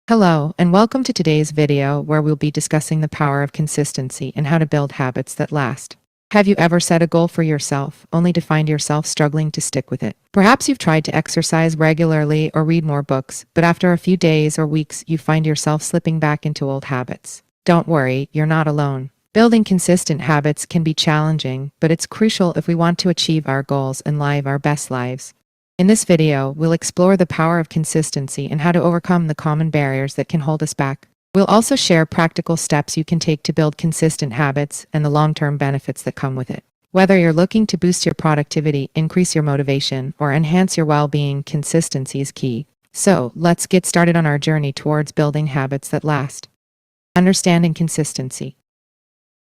Hello, and welcome to today's video where we'll be discussing the power of consistency and how to build habits that last. Have you ever set a goal for yourself, only to find yourself struggling to stick with it? Perhaps you've tried to exercise regularly or read more books, but after a few days or weeks, you find yourself slipping back into old habits. Don't worry, you're not alone. Building consistent habits can be challenging, but it's crucial if we want to achieve our goals and live our best lives. In this video, we'll explore the power of consistency and how to overcome the common barriers that can hold us back. We'll also share practical steps you can take to build consistent habits and the long-term benefits that come with it. Whether you're looking to boost your productivity, increase your motivation, or enhance your well-being, consistency is key. So, let's get started on our journey towards building habits that last. Understanding consistency.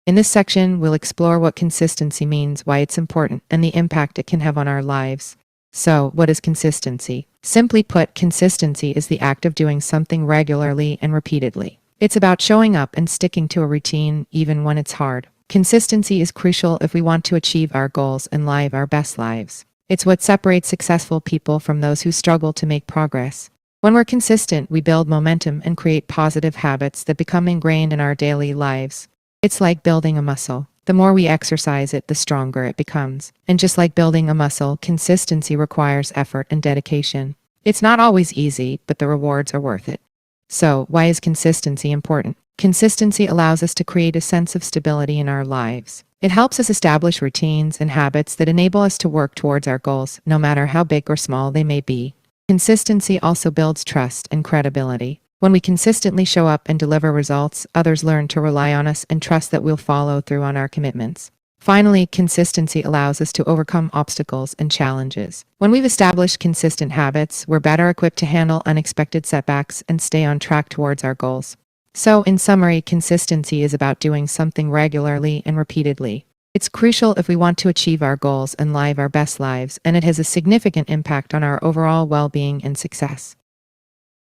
In this section, we'll explore what consistency means, why it's important, and the impact it can have on our lives. So, what is consistency? Simply put, consistency is the act of doing something regularly and repeatedly. It's about showing up and sticking to a routine even when it's hard. Consistency is crucial if we want to achieve our goals and live our best lives. It's what separates successful people from those who struggle to make progress. When we're consistent, we build momentum and create positive habits that become ingrained in our daily lives. It's like building a muscle. The more we exercise it, the stronger it becomes. And just like building a muscle, consistency requires effort and dedication. It's not always easy, but the rewards are worth it. So, why is consistency important? Consistency allows us to create a sense of stability in our lives. It helps us establish routines and habits that enable us to work towards our goals, no matter how big or small they may be. Consistency also builds trust and credibility. When we consistently show up and deliver results, others learn to rely on us and trust that we'll follow through on our commitments. Finally, consistency allows us to overcome obstacles and challenges. When we've established consistent habits, we're better equipped to handle unexpected setbacks and stay on track towards our goals. So, in summary, consistency is about doing something regularly and repeatedly. It's crucial if we want to achieve our goals and live our best lives, and it has a significant impact on our overall well-being and success.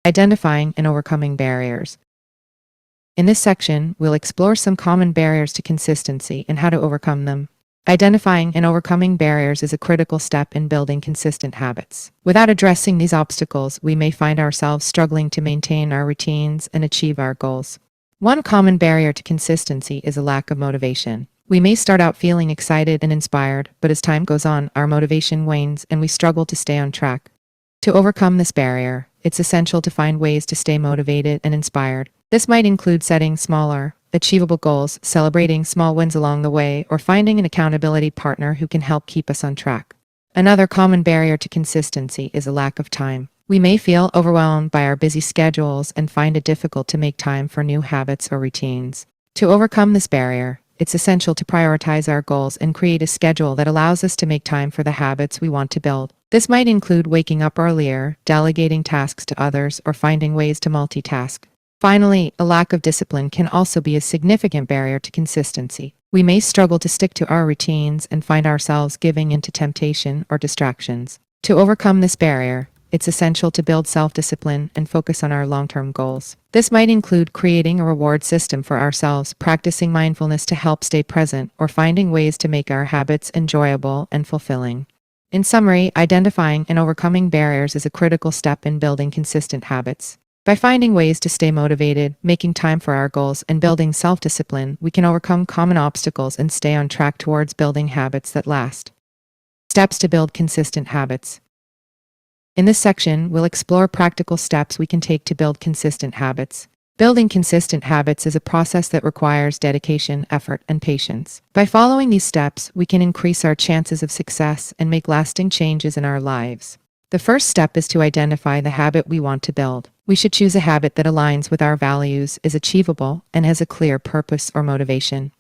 Identifying and overcoming barriers. In this section, we'll explore some common barriers to consistency and how to overcome them. Identifying and overcoming barriers is a critical step in building consistent habits. Without addressing these obstacles, we may find ourselves struggling to maintain our routines and achieve our goals. One common barrier to consistency is a lack of motivation. We may start out feeling excited and inspired, but as time goes on, our motivation wanes and we struggle to stay on track. To overcome this barrier, it's essential to find ways to stay motivated and inspired. This might include setting smaller, achievable goals, celebrating small wins along the way, or finding an accountability partner who can help keep us on track. Another common barrier to consistency is a lack of time. We may feel overwhelmed by our busy schedules and find it difficult to make time for new habits or routines. To overcome this barrier, it's essential to prioritize our goals and create a schedule that allows us to make time for the habits we want to build. This might include waking up earlier, delegating tasks to others, or finding ways to multitask. Finally, a lack of discipline can also be a significant barrier to consistency. We may struggle to stick to our routines and find ourselves giving into temptation or distractions. To overcome this barrier, it's essential to build self-discipline and focus on our long-term goals. This might include creating a reward system for ourselves, practicing mindfulness to help stay present, or finding ways to make our habits enjoyable and fulfilling. In summary, identifying and overcoming barriers is a critical step in building consistent habits. By finding ways to stay motivated, making time for our goals, and building self-discipline, we can overcome common obstacles and stay on track towards building habits that last. Steps to build consistent habits. In this section, we'll explore practical steps we can take to build consistent habits. Building consistent habits is a process that requires dedication, effort, and patience. By following these steps, we can increase our chances of success and make lasting changes in our lives. The first step is to identify the habit we want to build. We should choose a habit that aligns with our values, is achievable, and has a clear purpose or motivation.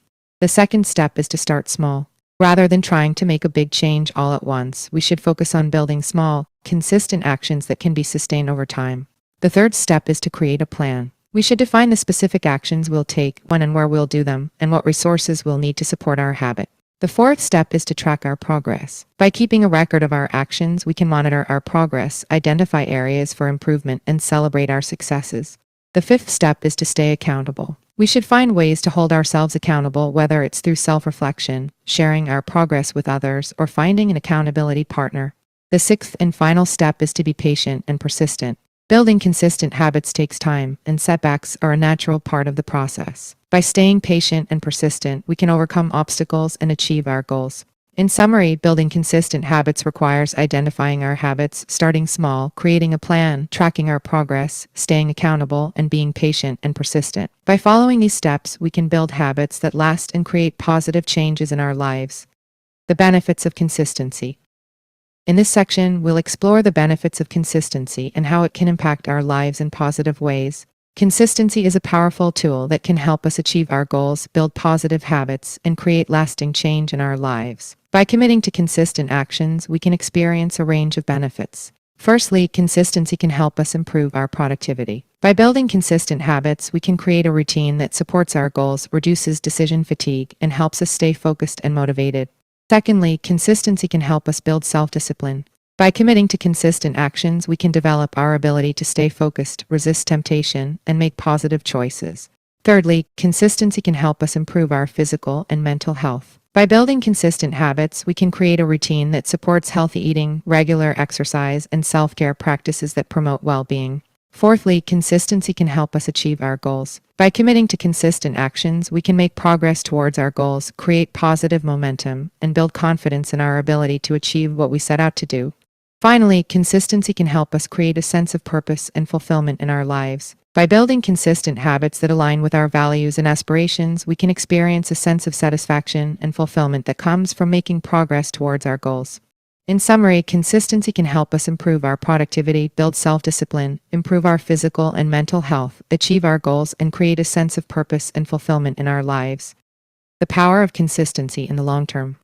The second step is to start small. Rather than trying to make a big change all at once, we should focus on building small, consistent actions that can be sustained over time. The third step is to create a plan. We should define the specific actions we'll take, when and where we'll do them, and what resources we'll need to support our habit. The fourth step is to track our progress. By keeping a record of our actions, we can monitor our progress, identify areas for improvement, and celebrate our successes. The fifth step is to stay accountable. We should find ways to hold ourselves accountable, whether it's through self-reflection, sharing our progress with others, or finding an accountability partner. The sixth and final step is to be patient and persistent. Building consistent habits takes time, and setbacks are a natural part of the process. By staying patient and persistent, we can overcome obstacles and achieve our goals. In summary, building consistent habits requires identifying our habits, starting small, creating a plan, tracking our progress, staying accountable, and being patient and persistent. By following these steps, we can build habits that last and create positive changes in our lives. The benefits of consistency. In this section, we'll explore the benefits of consistency and how it can impact our lives in positive ways. Consistency is a powerful tool that can help us achieve our goals, build positive habits, and create lasting change in our lives. By committing to consistent actions, we can experience a range of benefits. Firstly, consistency can help us improve our productivity. By building consistent habits, we can create a routine that supports our goals, reduces decision fatigue, and helps us stay focused and motivated. Secondly, consistency can help us build self-discipline. By committing to consistent actions, we can develop our ability to stay focused, resist temptation, and make positive choices. Thirdly, consistency can help us improve our physical and mental health. By building consistent habits, we can create a routine that supports healthy eating, regular exercise, and self-care practices that promote well-being. Fourthly, consistency can help us achieve our goals. By committing to consistent actions, we can make progress towards our goals, create positive momentum, and build confidence in our ability to achieve what we set out to do. Finally, consistency can help us create a sense of purpose and fulfillment in our lives. By building consistent habits that align with our values and aspirations, we can experience a sense of satisfaction and fulfillment that comes from making progress towards our goals. In summary, consistency can help us improve our productivity, build self-discipline, improve our physical and mental health, achieve our goals, and create a sense of purpose and fulfillment in our lives. The power of consistency in the long term.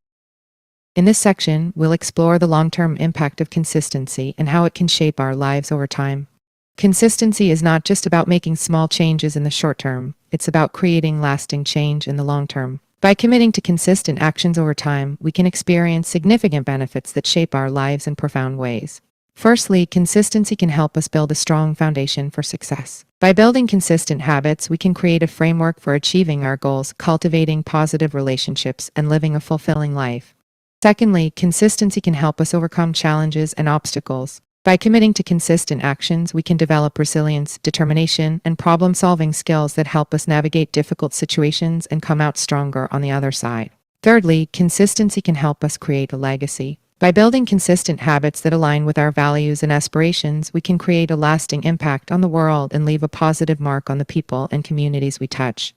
In this section, we'll explore the long-term impact of consistency and how it can shape our lives over time. Consistency is not just about making small changes in the short term, it's about creating lasting change in the long term. By committing to consistent actions over time, we can experience significant benefits that shape our lives in profound ways. Firstly, consistency can help us build a strong foundation for success. By building consistent habits, we can create a framework for achieving our goals, cultivating positive relationships, and living a fulfilling life. Secondly, consistency can help us overcome challenges and obstacles. By committing to consistent actions, we can develop resilience, determination, and problem-solving skills that help us navigate difficult situations and come out stronger on the other side. Thirdly, consistency can help us create a legacy. By building consistent habits that align with our values and aspirations, we can create a lasting impact on the world and leave a positive mark on the people and communities we touch.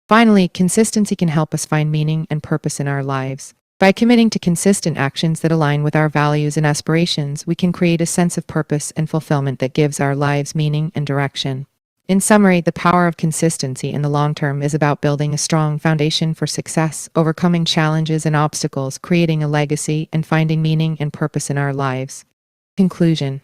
Finally, consistency can help us find meaning and purpose in our lives. By committing to consistent actions that align with our values and aspirations, we can create a sense of purpose and fulfillment that gives our lives meaning and direction. In summary, the power of consistency in the long term is about building a strong foundation for success, overcoming challenges and obstacles, creating a legacy, and finding meaning and purpose in our lives. Conclusion.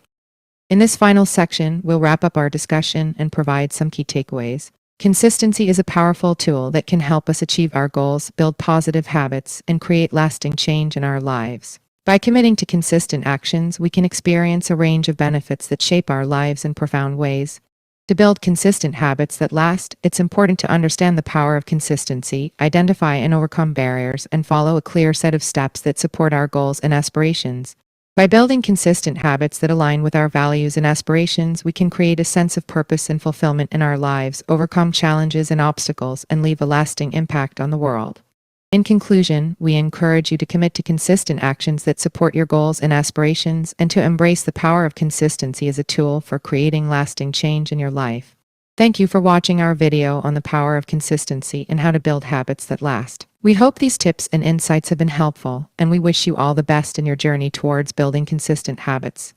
In this final section, we'll wrap up our discussion and provide some key takeaways. Consistency is a powerful tool that can help us achieve our goals, build positive habits, and create lasting change in our lives. By committing to consistent actions, we can experience a range of benefits that shape our lives in profound ways. To build consistent habits that last, it's important to understand the power of consistency, identify and overcome barriers, and follow a clear set of steps that support our goals and aspirations. By building consistent habits that align with our values and aspirations, we can create a sense of purpose and fulfillment in our lives, overcome challenges and obstacles, and leave a lasting impact on the world. In conclusion, we encourage you to commit to consistent actions that support your goals and aspirations, and to embrace the power of consistency as a tool for creating lasting change in your life. Thank you for watching our video on the power of consistency and how to build habits that last. We hope these tips and insights have been helpful, and we wish you all the best in your journey towards building consistent habits.